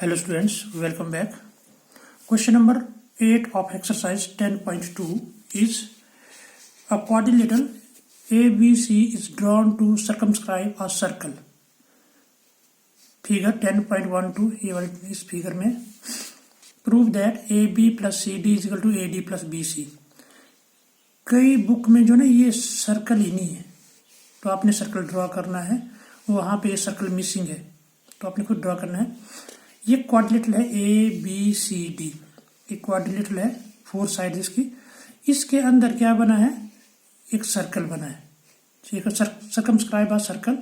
Hello students, welcome back. Question number 8 of exercise 10.2 is a quadrilateral ABC is drawn to circumscribe a circle. Figure 10.12 ये वाले इस figure में prove that AB plus CD is equal to AD plus BC. कई book में जो ना ये circle ही नहीं है, तो आपने सर्कल ड्रॉ करना है, वहाँ पे ये सर्कल मिसिंग है, तो आपने खुद ड्रॉ करना है. ये क्वाड्रिलेटरल है ABCD, एक क्वाड्रिलेटरल है, 4 साइड इसकी. इसके अंदर क्या बना है, एक सर्कल बना है. ठीक है, सर्कमस्क्राइब आ सर्कल.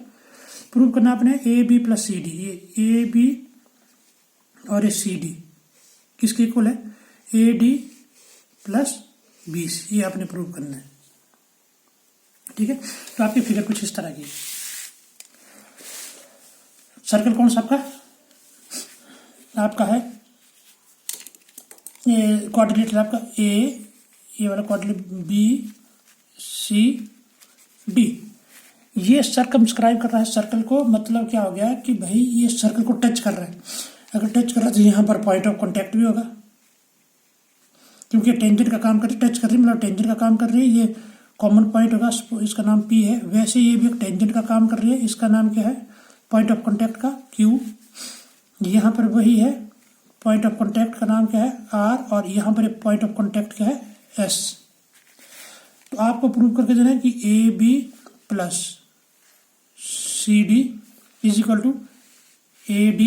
प्रूव करना आपने AB प्लस CD, ये AB और ये CD किसके इक्वल है, AD प्लस BC, ये आपने प्रूव करना है. ठीक है, तो आपकी फिगर कुछ इस तरह की. सर्कल कौन सा आपका है, ये क्वाड्रिलेटरल आपका ये वाला क्वाड्रिलेटरल BCD, ये सर्कमस्क्राइब कर रहा है सर्कल को. मतलब क्या हो गया कि भाई ये सर्कल को टच कर रहा है. अगर टच कर रहा है तो यहाँ पर पॉइंट ऑफ कांटेक्ट भी होगा, क्योंकि टेंजेंट का काम कर रही है, टच कर रही है मतलब टेंजेंट का काम कर रही है. ये कॉमन पॉइंट होगा, इसका नाम P है. वैसे ये भी एक टेंजेंट का काम कर रही है, इसका नाम क्या है, पॉइंट ऑफ कांटेक्ट का Q. यहाँ पर वही है, पॉइंट ऑफ कांटेक्ट का नाम क्या है R, और यहाँ पर पॉइंट ऑफ कांटेक्ट क्या है S. तो आपको प्रूव करके देना है कि AB plus CD is equal to AD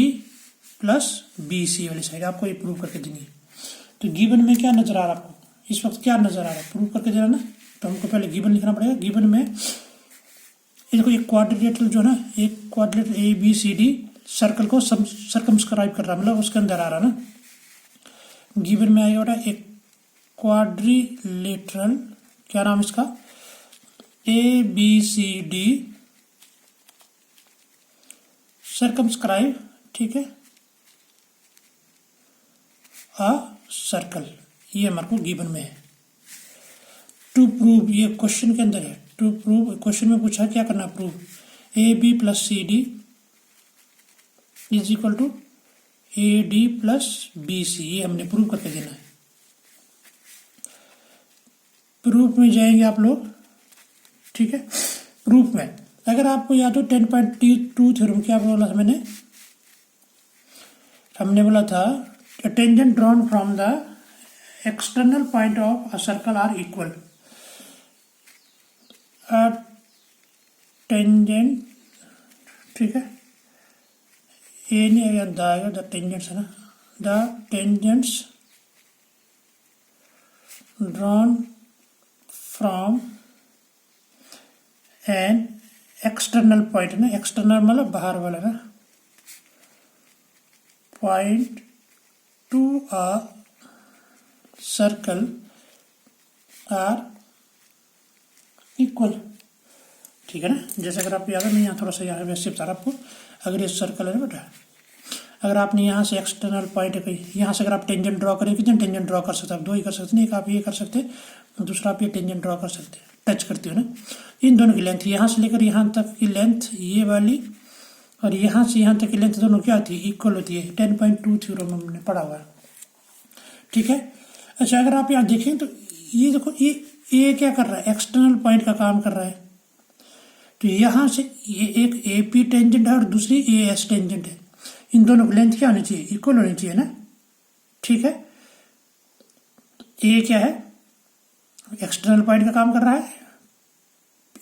plus BC वाली साइड, आपको ये प्रूव करके देनी है. तो गिवन में क्या नजर आ रहा है आपको, इस वक्त क्या नजर आ रहा है, प्रूव करके देना ना. तो हमको पहले गिवन लिखना पड़ेगा. गिवन में ये देखो, एक क्वाड्रिलेटरल जो है ना, एक क्वाड्रिलेटरल ABCD सर्कल को सर्कमस्क्राइब कर रहा है, मतलब उसके अंदर आ रहा है ना. गिवन में आएगा बेटा एक क्वाड्रिलेटरल, क्या नाम इसका, ABCD सर्कमस्क्राइब, ठीक है, आ सर्कल. ये हमारे को गिवन में है. टू प्रूव, ये क्वेश्चन के अंदर है. टू प्रूव, क्वेश्चन में पूछा क्या करना, prove AB plus CD is equal to AD plus BC, ये हमने प्रूव करके देना है. प्रूफ में जाएंगे आप लोग. ठीक है, प्रूफ में अगर आपको याद हो 10.2 थ्योरम क्या बोला था मैंने, हमने बोला था tangent drawn from the external point of a circle are equal. Tangent, ठीक है, ये नहीं आएगा, द आएगा, द टेंजेंट्स है ना, the tangents drawn from an external point है ना, एक्सटर्नल मतलब बाहर वाला ना, point to a circle are equal. ठीक है ना. जैसे अगर आप याद है, मैं यहाँ थोड़ा सा यहाँ वैसे बता रहा आपको. अगर ये सर्कल है ना बेटा, अगर आपने यहाँ से एक्सटर्नल पॉइंट है कहीं, यहाँ से अगर आप टेंजेंट ड्रॉ करें, कितने टेंजेंट ड्रॉ कर सकते हैं आप, 2 ही कर सकते हैं. एक आप ये कर सकते हैं, दूसरा आप ये टेंजेंट ड्रॉ कर सकते हैं, टच करते हो ना. इन दोनों की लेंथ, यहाँ से लेकर यहाँ तक की लेंथ ये वाली, और यहाँ से यहाँ तक की लेंथ दोनों क्या होती है, इक्वल होती है. 10.2 थ्योरम हमने पढ़ा हुआ है. ठीक है. अच्छा, अगर आप यहाँ देखें तो ये देखो, ये क्या कर रहा है, एक्सटर्नल पॉइंट का काम कर रहा है. तो यहाँ से ये एक AP टेंजेंट है और दूसरी AS टेंजेंट है. इन दोनों की लेंथ क्या होनी चाहिए, इक्वल होनी चाहिए ना. ठीक है, ये क्या है, एक्सटर्नल पॉइंट का काम कर रहा है,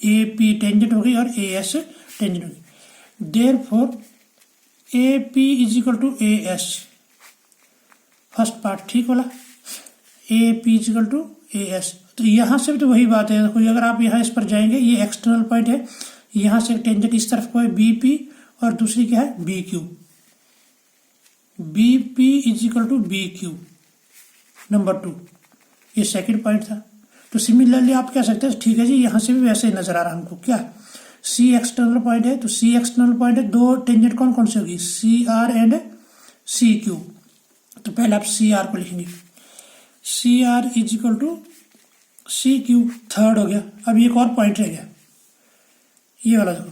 AP टेंजेंट हो गई और AS टेंजेंट हो गई. Therefore AP is equal to AS, first part ठीक वाला, AP is equal to AS. तो यहाँ से भी तो वही बात है. देखो, अगर आप यहाँ इस पर जाएंगे, ये एक्सटर्नल पॉइंट है, यहाँ से एक टेंजेंट इस तरफ को है BP, और दूसरी क्या है BQ. BP is equal to BQ number 2, ये सेकंड पॉइंट था. तो सिमिलरली आप कह सकते हैं, ठीक है जी, यहाँ से भी वैसे ही नजर आ रहा है हमको. क्या C एक्सटर्नल पॉइंट है, तो C एक्सटर्नल पॉइंट है, 2 टेंजेंट कौन कौन सी होगी, CR एंड CQ. तो पहले आप CR को लिखेंगे, CR is equal to CQ, third हो गया. अब एक और पॉइंट रह गया, ये वाला देखो,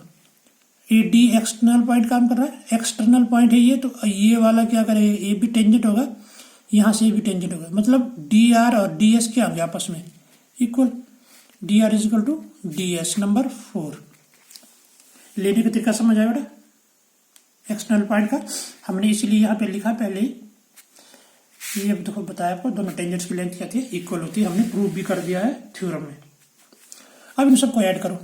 ए डी एक्सटर्नल पॉइंट काम कर रहा है, एक्सटर्नल पॉइंट है ये, तो ये वाला क्या करेगा, ए भी टेंजेंट होगा, यहाँ से भी टेंजेंट होगा, मतलब डी आर और डी एस क्या होंगे आपस में equal, D R is equal to D S. Number 4 लेने का तरीका समझ आया बेटा एक्सटर्नल पॉइंट का, हमने इसीलिए यहाँ पे लिखा पहले ही, ये देखो बताया आपको दोनों टेंजेंट्स की लेंथ क्या थी, इक्वल होती है, हमने प्रूव भी कर दिया है थ्योरम में। अब इन सबको ऐड करो,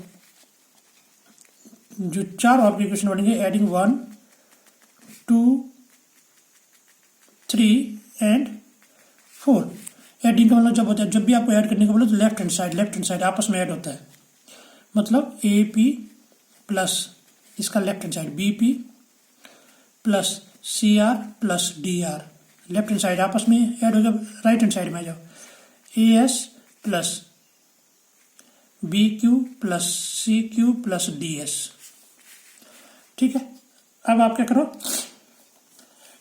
जो 4 और इक्वेशन बनेंगे, एडिंग 1 2 3 एंड 4। एडिंग का मतलब जब होता है, जब भी आपको ऐड करने का बोलो तो लेफ्ट हैंड साइड आपस में ऐड होता है, मतलब ए पी प्लस इसका left hand side B P plus C R plus D R, left hand side आपस में ऐड हो जाए, राइट हैंड साइड में आ जाओ, A S plus B Q plus C Q plus D S. ठीक है, अब आप क्या करो,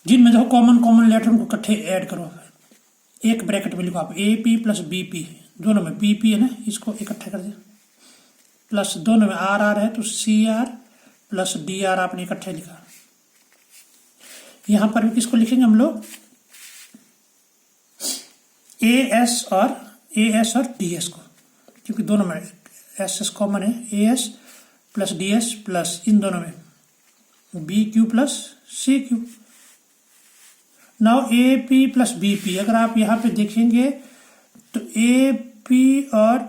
जिनमें देखो कॉमन लेटर उनको इकट्ठे ऐड करो, एक ब्रैकेट में लिखो आप A P plus B P, दोनों में बी पी है ना, इसको इकट्ठा कर दिया, प्लस दोनों में आर आर है तो C R plus D R आपने इकट्ठे लिखा। यहां पर भी किसको लिखेंगे हम लोग, ए एस और डी एस को, क्योंकि दोनों में एस एस कॉमन है, A S plus D S plus इन दोनों में B Q plus C Q. Now A P plus B P, अगर आप यहाँ पे देखेंगे तो ए पी और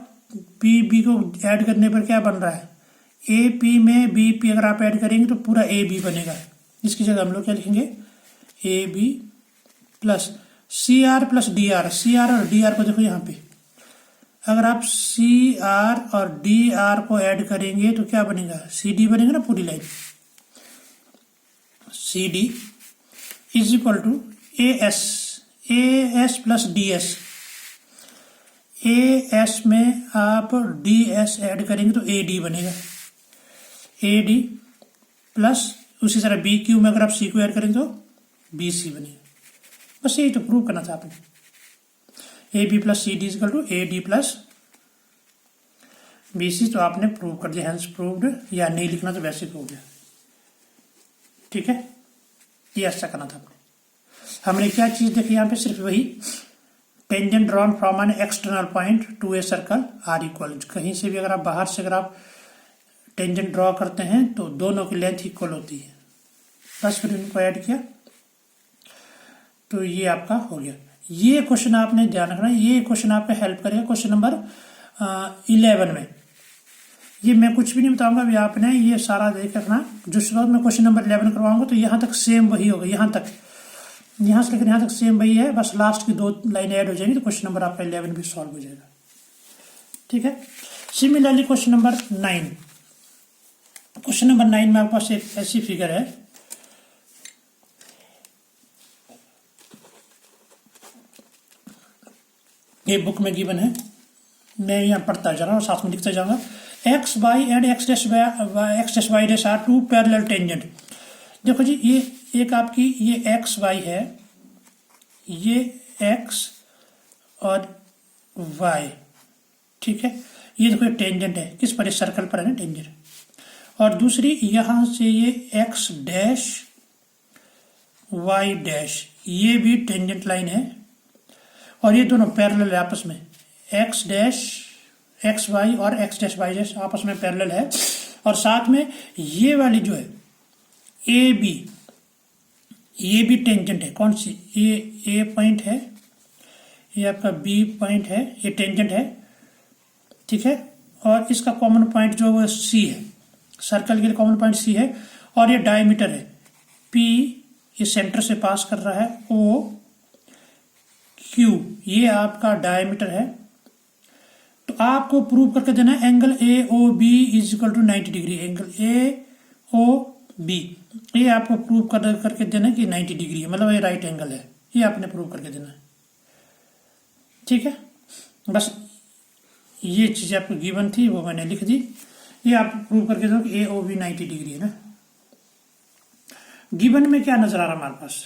बी बी को ऐड करने पर क्या बन रहा है, ए पी में बी पी अगर आप ऐड करेंगे तो पूरा ए बी बनेगा, इसकी जगह हम लोग क्या लिखेंगे, A B plus C R plus D R. C R और डी आर को देखो यहाँ पे, अगर आप सी आर और डी आर को ऐड करेंगे तो क्या बनेगा, सी डी बनेगा ना पूरी line, C D is equal to A S plus D S. A S में आप डी एस ऐड करेंगे तो ए डी बनेगा, ए डी प्लस उसी तरह बी क्यू में अगर आप सी को ऐड करेंगे तो बी सी बनेगा। बस यही तो प्रूव करना था आपने, A B plus C D equal to A D plus B C, तो आपने प्रूव कर दिया, हैंस प्रूव्ड, या नहीं लिखना तो वैसे हो गया। ठीक है, ये ऐसा करना था आपने। हमने क्या चीज देखी यहाँ पे, सिर्फ वही tangent drawn from an external point to a circle are equal, कहीं से भी अगर आप बाहर से अगर आप टेंजेंट ड्रॉ करते हैं तो दोनों की लेंथ इक्वल होती है, बस फिर इनको ऐड किया तो ये आपका हो गया। ये क्वेश्चन आपने ध्यान रखना, ये क्वेश्चन आपका हेल्प करेगा क्वेश्चन नंबर 11 में। ये मैं कुछ भी नहीं बताऊंगा, अभी आपने ये सारा देख रखना, जिस वक्त मैं क्वेश्चन नंबर 11 करवाऊंगा तो यहाँ तक सेम वही होगा, यहाँ से लेकर यहाँ तक सेम वही है, बस लास्ट की 2 लाइन ऐड हो जाएंगी तो क्वेश्चन नंबर आपका 11 भी सॉल्व हो जाएगा। ठीक है, similarly question number 9, question number 9 में आपके पास एक ऐसी फिगर है, ये बुक में गिवन है, मैं यहाँ पढ़ता जा रहा हूँ साथ में लिखता जाऊंगा। X Y and X dash Y dash are 2 parallel tangent. देखो जी, ये एक आपकी ये एक्स वाई है, ये एक्स और वाई, ठीक है, ये देखो टेंजेंट है, किस पर, सर्कल पर है ना टेंजेंट, और दूसरी यहां से ये एक्स डैश वाई डैश, ये भी टेंजेंट लाइन है, और ये दोनों पैरेलल है आपस में, एक्स डैश एक्स वाई और एक्स डैश वाई डैश आपस में पैरेलल है, और साथ में ये वाली जो है ए बी, ये भी टेंजेंट है, कौन सी, ये ए पॉइंट है, ये आपका बी पॉइंट है, ये टेंजेंट है, ठीक है, और इसका कॉमन पॉइंट जो वो सी है, सर्कल के लिए कॉमन पॉइंट सी है, और ये डायमीटर है पी, ये सेंटर से पास कर रहा है, ओ क्यू, ये आपका डायमीटर है। तो आपको प्रूव करके देना है angle A O B is equal to 90 degree, angle A O B, ये आपको प्रूव करके देना है कि 90 डिग्री है, मतलब ये राइट एंगल है, ये आपने प्रूव करके देना है। ठीक है, बस ये चीज आपको गिवन थी वो मैंने लिख दी, ये आप प्रूव करके दो कि ए ओ बी 90 डिग्री है ना। गिवन में क्या नजर आ रहा हमारे पास,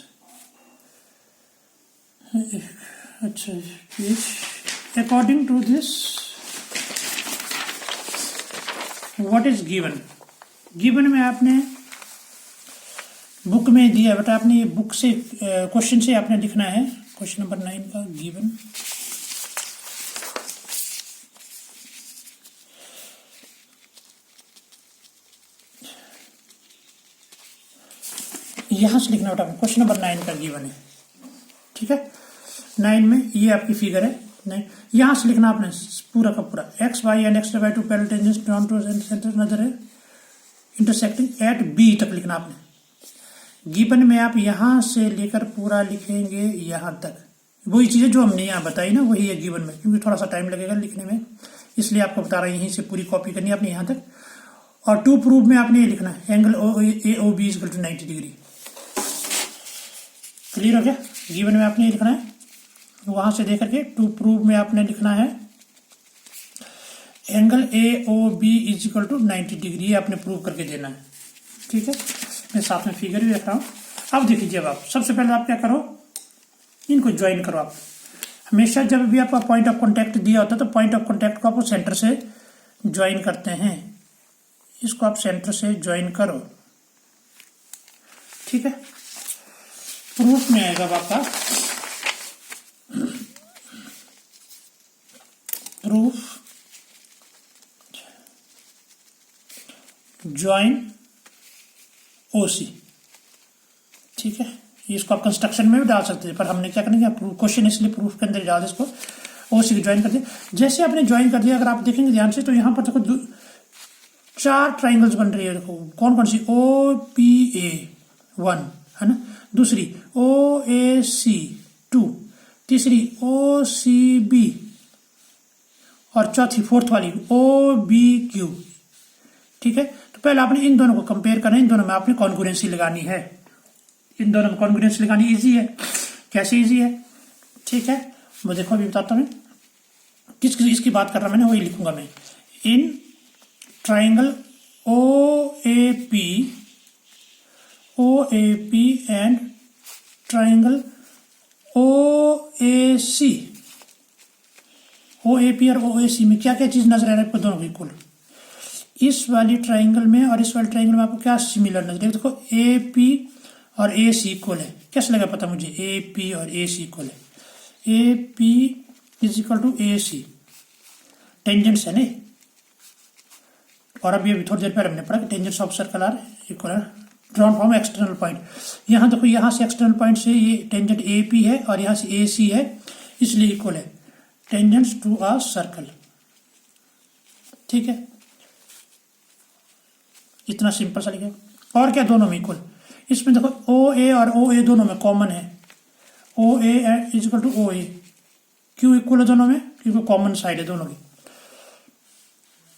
अच्छा, according to this what is given, given में आपने बुक में दिया बेटा, आपने ये बुक से क्वेश्चन से आपने लिखना है। क्वेश्चन नंबर 9 का गिवन, यहां से लिखना बेटा। क्वेश्चन नंबर 9 का गिवन है, ठीक है। 9 में ये आपकी फिगर है, नहीं यहां से लिखना आपने पूरा का पूरा। X Y and X Y two parallel tangents drawn to centre नजर है इंटरसेक्टिंग एट बी तक लिखना आपने। गिवन में आप यहां से लेकर पूरा लिखेंगे यहां तक। वही चीजें जो हमने यहाँ बताई ना, वही है गिवन में, क्योंकि थोड़ा सा टाइम लगेगा लिखने में, इसलिए आपको बता रहा हूं यहीं से पूरी कॉपी करनी है आपने यहाँ तक। और टू प्रूफ में आपने ये लिखना है angle A O B equal to 90 degree. Clear हो गया? गिवन में आपने ये लिखना है, वहां से देकर के टू प्रूफ में आपने लिखना है angle A O B is equal to 90 degree, आपने प्रूव करके देना है, ठीक है। मैं साथ में फिगर भी रख रहा हूं। अब देखिए, जब आप सबसे पहले आप क्या करो, इनको ज्वाइन करो। आप हमेशा जब भी आपका पॉइंट ऑफ कॉन्टैक्ट दिया होता है तो पॉइंट ऑफ कॉन्टैक्ट को आप सेंटर से ज्वाइन करते हैं। इसको आप सेंटर से ज्वाइन करो, ठीक है। प्रूफ में आएगा आपका प्रूफ ज्वाइन ओसी, ठीक है। इसको आप कंस्ट्रक्शन में भी डाल सकते हैं, पर हमने क्या करना है, क्वेश्चन इसलिए प्रूफ के अंदर डाल दे, इसको ओसी को ज्वाइन कर दिया। जैसे आपने ज्वाइन कर दिया, अगर आप देखेंगे ध्यान से तो यहाँ पर देखो 4 ट्राइंगल्स बन रही है। देखो कौन कौन सी, ओ पी ए 1 है ना, दूसरी ओ ए सी 2, तीसरी ओ सी बी, और चौथी फोर्थ वाली ओ बी क्यू, ठीक है। तो पहले आपने इन दोनों को कंपेयर करना है, इन दोनों में आपने कॉन्ग्रुएंसी लगानी है। इन दोनों में कॉन्ग्रुएंसी लगानी इजी है। कैसे इजी है, ठीक है, मैं देखो अभी बताता हूँ। किस इसकी बात कर रहा मैंने, वही लिखूंगा मैं। In triangle O A P and triangle O A C, O A P और ओ ए सी में क्या क्या चीज नजर आ रहा है आपको, दोनों को इक्वल। इस वाली ट्राइंगल में और इस वाली ट्राइंगल में आपको क्या सिमिलर नजर है, देखो ए पी और ए सी इक्वल है। कैसे लगा पता मुझे, ए पी और ए सी इक्वल है। A P is equal to A C, tangents है नहीं। और अभी थोड़ी देर पहले हमने पढ़ा कि tangents of circle are equal drawn from external point. यहाँ देखो, यहाँ से एक्सटर्नल पॉइंट से ये टेंजेंट ए पी है और यहाँ से ए सी है, इसलिए इक्वल है टेंजेंट्स टू अ सर्कल, ठीक है। इतना सिंपल सा लिखा। और क्या, दोनों में इक्वल। इसमें देखो ओ ए और ओ ए दोनों में कॉमन है, ओ ए इज इक्वल टू ओ ए। क्यों इक्वल है दोनों में, क्योंकि कॉमन साइड है दोनों की।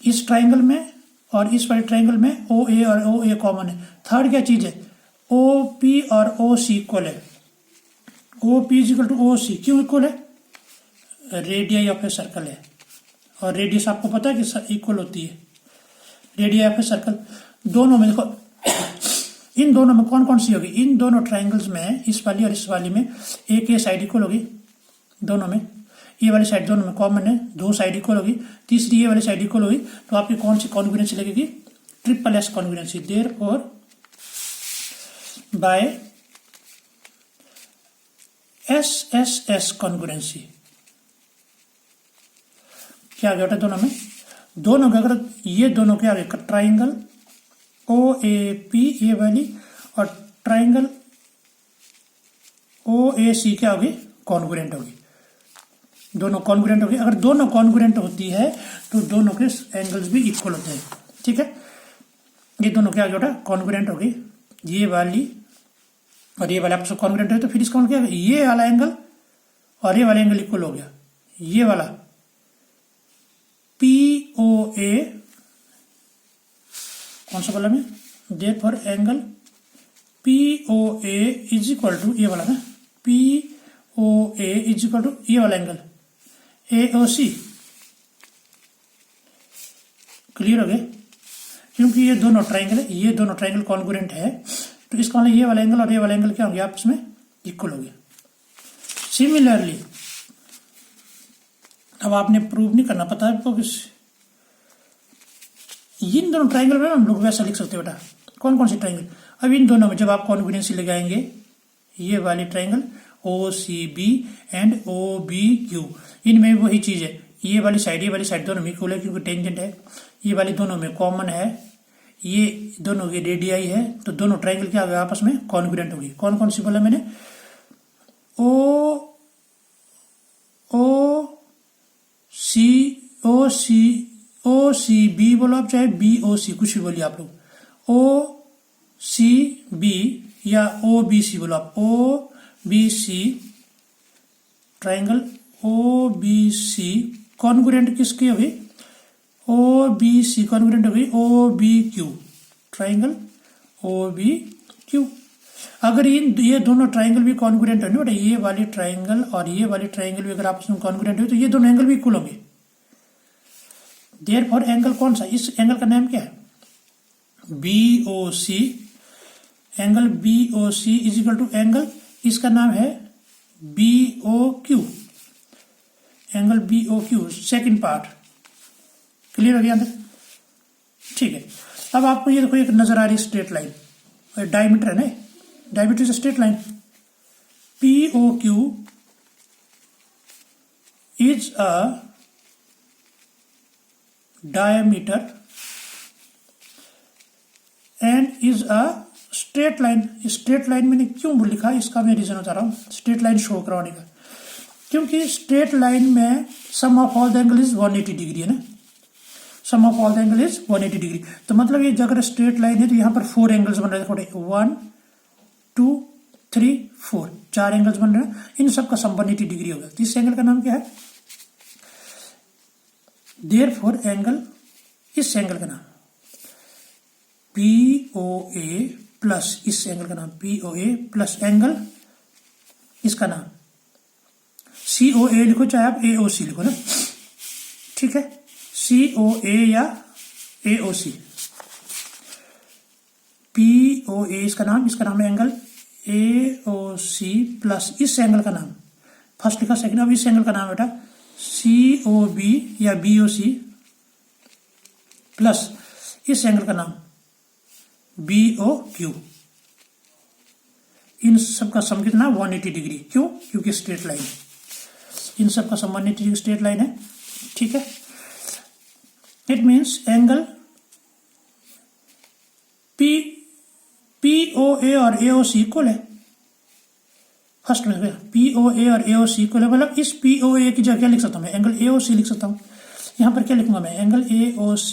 इस ट्राइंगल में और इस वाले ट्राइंगल में ओ ए और ओ ए कॉमन है। थर्ड क्या चीज है, ओ पी और ओ सी इक्वल है। O P is equal to O C, क्यों इक्वल है, रेडियस ऑफ ए सर्कल है। और रेडियस आपको पता है कि इक्वल होती है रेडियस ऑफ ए सर्कल। दोनों में देखो इन दोनों में कौन कौन सी होगी, इन दोनों ट्राइंगल्स में, इस वाली और इस वाली में एक ये साइड इक्वल होगी, दोनों में ये वाली साइड दोनों में कॉमन है, 2 साइड इक्वल होगी, तीसरी ये वाली साइड इक्वल होगी। तो आपकी कौन सी कॉन्ग्रुएंसी लगेगी, triple S congruency. Therefore by S S S congruency क्या आ गया बेटा, दोनों के अगर ये दोनों के आगे ट्राइंगल ओ ए पी ये वाली और ट्राइंगल ओ ए सी क्या होगी, कॉन्ग्रुएंट होगी। दोनों कॉन्ग्रुएंट होगी। अगर दोनों कॉन्ग्रुएंट होती है तो दोनों के एंगल्स भी इक्वल होते हैं, ठीक है। ये दोनों क्या होगा बेटा, कॉन्ग्रुएंट होगी। ये वाली और ये वाला आपस में कॉन्ग्रुएंट है, तो फिर इसका क्या होगा, ये वाला एंगल और ये वाला एंगल इक्वल हो गया। ये वाला पी ओ ए कौन सा बोला मैं, therefore angle P O A is equal to ये वाला ना, P O A is equal to ये वाला angle A O C. Clear हो गया, क्योंकि ये दोनों ट्राइंगल है, ये दोनों ट्राइंगल कॉन्ग्रुएंट है, तो इसका मतलब ये वाला एंगल और ये वाला एंगल क्या हो गया, आपस में इक्वल हो गया। सिमिलरली अब आपने प्रूव नहीं करना, पता है आपको, इन दोनों ट्राइंगल में हम लोग वैसा लिख सकते हैं बेटा। कौन कौन सी ट्राइंगल? अब इन दोनों में जब आप कॉन्ग्रुएंसी लगाएंगे, ये वाली ट्राइंगल OCB एंड OBQ, इनमें वही चीज है, ये वाली साइड दोनों में इक्वल है क्योंकि टेंजेंट है। ये वाली दोनों में कॉमन है, ये दोनों की रेडियाई है, तो दोनों ट्राइंगल क्या होगा आपस में कॉन्ग्रुएंट होगी। कौन कौन सी बोला मैंने? OCB बोलो आप, चाहे BOC कुछ भी बोलिए आप लोग। OCB या OBC बोलो आप। OBC ट्राइंगल OBC कॉन्ग्रुएंट किसकी होगी? OBC कॉन्ग्रुएंट होगी OBQ, ट्राइंगल OBQ। अगर ये दोनों ट्राइंगल भी कॉन्ग्रुएंट है ना, ये वाली ट्राइंगल और ये वाली ट्राइंगल भी अगर आपस में कॉन्ग्रुएंट हो तो ये दोनों एंगल भी इक्वल होंगे। देयरफॉर एंगल कौन सा? इस एंगल का नाम क्या है? BOC। Angle BOC is equal to angle, इसका नाम है BOQ। Angle BOQ second part clear हो गया अंदर? ठीक है। अब आपको ये देखो एक नजर आ रही है स्ट्रेट लाइन, डायमीटर है ना, diameter is straight line. POQ is a diameter and is a straight line। Straight line मैंने क्यों लिखा, इसका मैं रीजन बता रहा हूँ स्ट्रेट लाइन शो करवाने का। क्योंकि स्ट्रेट लाइन में sum of all the angle is 180 degree है ना, sum of all the angle is 180 degree. तो मतलब ये अगर स्ट्रेट लाइन है तो यहाँ पर 4 एंगल्स बन रहे हैं, थोड़े 1 2 3 4 4 एंगल्स बन रहे हैं, इन सब का सम 180 डिग्री होगा। तो इस एंगल का नाम क्या है? देयरफॉर एंगल, इस एंगल का नाम POA प्लस, इस एंगल का नाम POA प्लस एंगल, इसका नाम COA लिखो, चाहे आप AOC लिखो ना, ठीक है, COA या AOC। POA इसका नाम है एंगल, AOC प्लस इस एंगल का नाम, फर्स्ट लिखा सेकंड, अब इस एंगल का नाम बेटा COB या BOC प्लस इस एंगल का नाम BOQ। इन सब का सम कितना? 180 डिग्री। क्यों? क्योंकि स्ट्रेट लाइन, इन सब का सम 180 डिग्री स्ट्रेट लाइन है, ठीक है। इट मीन्स एंगल POA और AOC इक्वल है। फर्स्ट में POA और AOC इक्वल है, मतलब इस POA की जगह क्या लिख सकता हूँ मैं? एंगल AOC लिख सकता हूँ। यहाँ पर क्या लिखूंगा मैं? एंगल AOC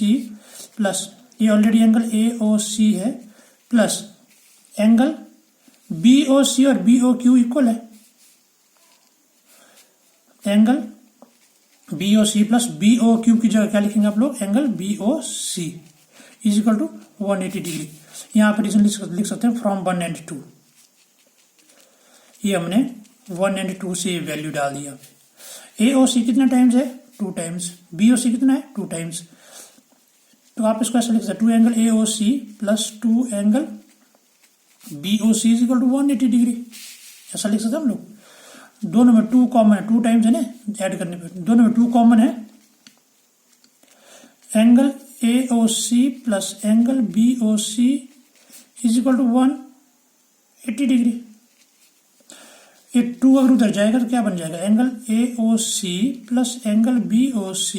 प्लस, ये ऑलरेडी एंगल AOC है, प्लस एंगल BOC और BOQ इक्वल है, एंगल BOC प्लस BOQ की जगह क्या लिखेंगे आप लोग? Angle BOC is equal to 180 degree. यहाँ पर रीजन लिख सकते हैं फ्रॉम 1 एंड 2। ये हमने 1 एंड 2 से वैल्यू डाल दिया। AOC कितना टाइम्स है? 2 टाइम्स। BOC कितना है? 2 टाइम्स। तो आप इसको ऐसा लिख सकते हैं 2 angle AOC plus 2 angle BOC is equal to 180 degree, ऐसा लिख सकते हैं हम लोग। दोनों में 2 कॉमन है, 2 टाइम्स है ना, ऐड करने पर दोनों में 2 कॉमन है। Angle AOC plus angle BOC is equal to 180 degree. ये 2 अगर उधर जाएगा तो क्या बन जाएगा? Angle AOC plus angle BOC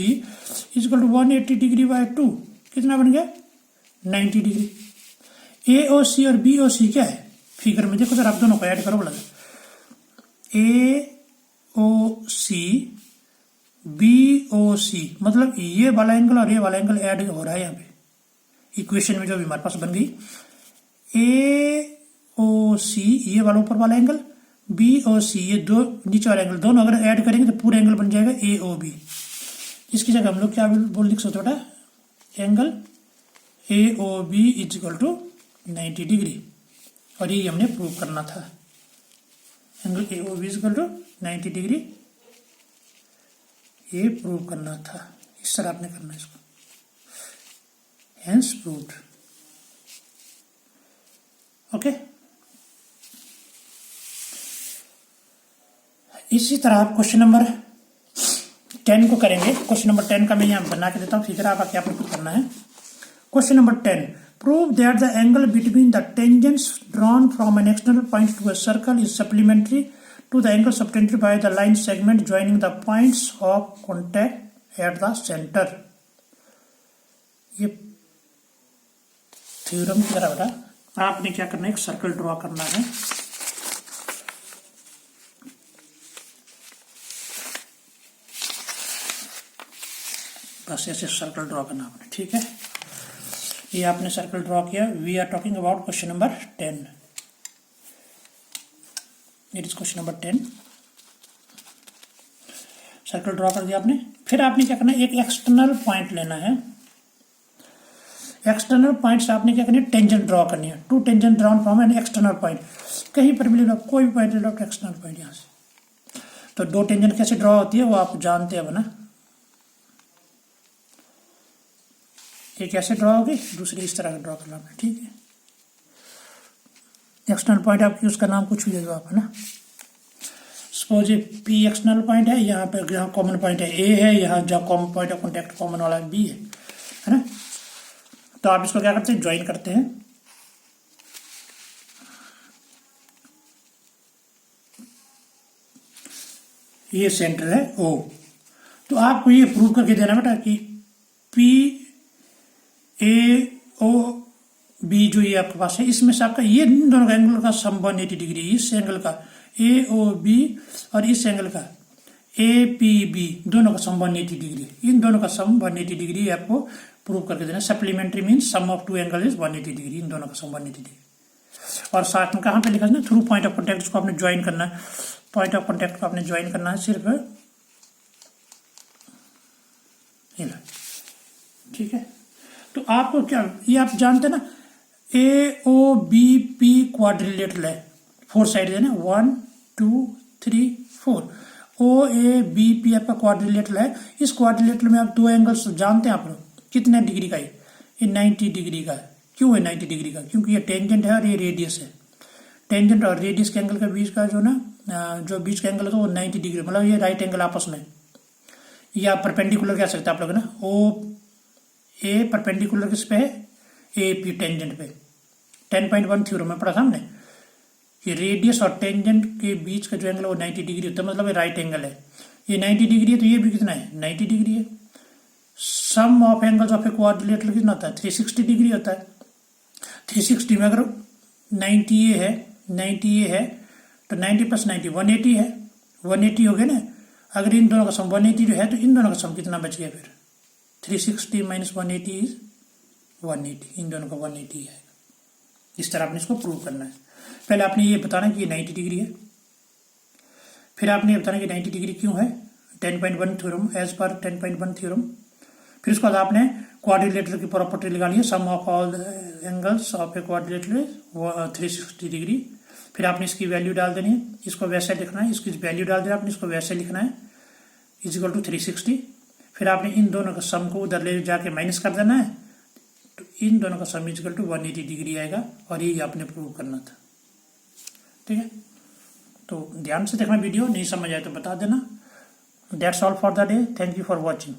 is equal to 180 degree by 2, कितना बन गया? 90 डिग्री। AOC और BOC क्या है फिगर में? देखो सर, आप दोनों को ऐड करो बोला। AOC BOC मतलब ये वाला एंगल और ये वाला एंगल ऐड हो रहा है यहाँ पे इक्वेशन में, जो भी हमारे पास बन गई। AOC ये वाला ऊपर वाला एंगल, BOC ये दो नीचे वाला एंगल, दोनों अगर ऐड करेंगे तो पूरा एंगल बन जाएगा AOB। इसकी जगह हम लोग क्या बोल लिख सकते बेटा? Angle AOB is equal to 90 degree. और ये हमने प्रूव करना था, angle AOB is equal to 90 degree, ये प्रूव करना था। इस तरह आपने करना है इसको, हेंस प्रूव्ड। ओके, इसी तरह आप क्वेश्चन नंबर 10 को करेंगे। क्वेश्चन नंबर 10 का मैं यहाँ बना के देता हूँ फिगर, आप आके आपको खुद करना है। Question number 10, prove that the angle between the tangents drawn from an external point to a circle is supplementary to the angle subtended by the line segment joining the points of contact at the centre. ये theorem की तरह बेटा आपने क्या करना है, एक circle draw करना है। बस ऐसे सर्कल ड्रॉ करना आपने, ठीक है। ये आपने सर्कल ड्रॉ किया। We are talking about question number 10। It is question number 10। Circle draw कर दिया आपने। फिर आपने क्या करना है, एक एक्सटर्नल पॉइंट लेना है। एक्सटर्नल पॉइंट से आपने क्या करनी है, टेंजेंट ड्रॉ करनी है। Two tangent drawn from an external point, कहीं पर भी ले लो, कोई भी पॉइंट ले लो, एक्सटर्नल पॉइंट यहाँ से। तो दो टेंजेंट कैसे ड्रॉ होती है वो आप जानते हैं ना। एक ऐसे ड्रॉ होगी, दूसरी इस तरह का ड्रॉ करना है, ठीक है। एक्सटर्नल पॉइंट आपकी उसका नाम कुछ भी दे दो आप, है ना। सपोज ये पी एक्सटर्नल पॉइंट है, यहाँ पे यहाँ कॉमन पॉइंट है ए है, यहाँ जहाँ common point of contact common वाला बी है ना। तो आप इसको क्या करते हैं, ज्वाइन करते हैं। ये सेंटर है ओ। तो आपको ये प्रूव करके देना बेटा कि पी ए ओ बी जो ये आपके पास है, इसमें से आपका ये दोनों का एंगल का सम 180 डिग्री, इस एंगल का ए ओ बी और इस एंगल का ए पी बी, दोनों का सम 180 डिग्री। इन दोनों का सम 180 डिग्री आपको प्रूव करके देना। Supplementary means sum of two angle is 180 degree, इन दोनों का सम 180 डिग्री। और साथ में कहाँ पे लिखा है, थ्रू पॉइंट ऑफ कॉन्टैक्ट को आपने ज्वाइन करना है। पॉइंट ऑफ कॉन्टैक्ट को आपने ज्वाइन करना है सिर्फ, ठीक है। तो आपको क्या, ये आप जानते हैं ना, ए ओ बी पी क्वाड्रिलेटरल है, 4 साइड है ना, 1 2 3 4। ओ ए बी पी आपका क्वाड्रिलेटरल है। इस क्वाड्रिलेटरल में आप दो एंगल्स जानते हैं आप लोग, कितने डिग्री का है, ये 90 डिग्री का है। क्यों है 90 डिग्री का, क्योंकि ये टेंजेंट है और ये रेडियस है। टेंजेंट और रेडियस के एंगल के बीच का जो ना, जो बीच का एंगल है तो वो 90 डिग्री, मतलब ये राइट एंगल आपस में। या परपेंडिकुलर कह सकते हैं आप लोग ना, ओ ए परपेंडिकुलर किस पे है, ए पी टेंजेंट पे। 10.1 थ्योरम में पढ़ा था हमने कि रेडियस और टेंजेंट के बीच का जो एंगल है वो 90 डिग्री होता है, मतलब ये राइट एंगल है। ये 90 डिग्री है तो ये भी कितना है, 90 डिग्री है। Sum of angles of a quadrilateral कितना होता है, 360 डिग्री होता है। 360 में अगर 90 ये है, 90 ये है, तो 90 + 90 180 है, 180 हो गया ना। अगर इन दोनों का सम 180 जो है, तो इन दोनों का सम कितना बच गया फिर, 360 - 180 इज 180, इन दोनों का 180 है। इस तरह आपने इसको प्रूव करना है। पहले आपने ये बताना कि ये 90 डिग्री है, फिर आपने ये बताना कि 90 डिग्री क्यों है, 10.1 थ्योरम, एज पर 10.1 थ्योरम। फिर उसके बाद आपने क्वाड्रिलेटरल की प्रॉपर्टी निकाली है, sum of all angles of a quadrilateral 360 degree. फिर आपने इसकी वैल्यू डाल देनी है, इसको वैसे लिखना है, इसकी वैल्यू डाल देना आपने, इसको वैसे लिखना है, इक्वल टू 360। फिर आपने इन दोनों का सम को उधर ले जाके माइनस कर देना है, तो इन दोनों का सम इक्वल टू 180 डिग्री आएगा। और ये आपने प्रूव करना था, ठीक है। तो ध्यान से देखना वीडियो, नहीं समझ आए तो बता देना। That's all for the day, thank you for watching.